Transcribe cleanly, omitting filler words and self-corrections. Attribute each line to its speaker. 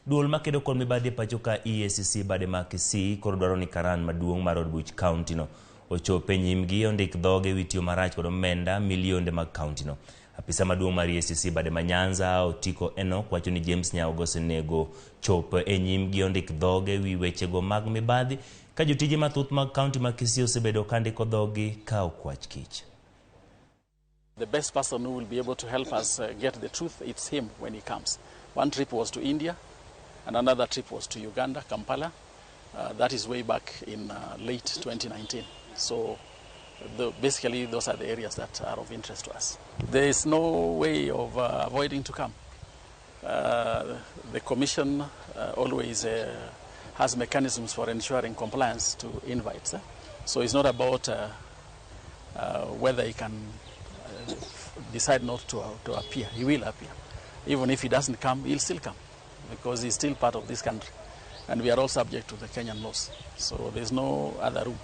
Speaker 1: Duol makedo kod mibadhi pachoka EACC bade ma Kisii koro dwaro ni karan maduong' mar od buch county no ochope nyimgi ondik dhoge witiyo marach kod omenda milionde mag county no. Apisa maduong' mar EACC bade ma Nyanza Otiko Enoch wacho ni James Nyaogo osenego chop e nyimgi ondik dhoge wi wechego mag mibadhi ka jotije mathoth mag county ma Kisii osebedo kandiko dhogi ka okwach kich.
Speaker 2: The best person who will be able to help us get the truth, it's him when he comes. One trip was to India, and another trip was to Uganda, Kampala. That is way back in late 2019. So basically those are the areas that are of interest to us. There is no way of avoiding to come. The Commission always has mechanisms for ensuring compliance to invites. So it's not about whether he can decide not to appear. He will appear. Even if he doesn't come, he'll still come because he's still part of this country. And we are all subject to the Kenyan laws. So there's no other room.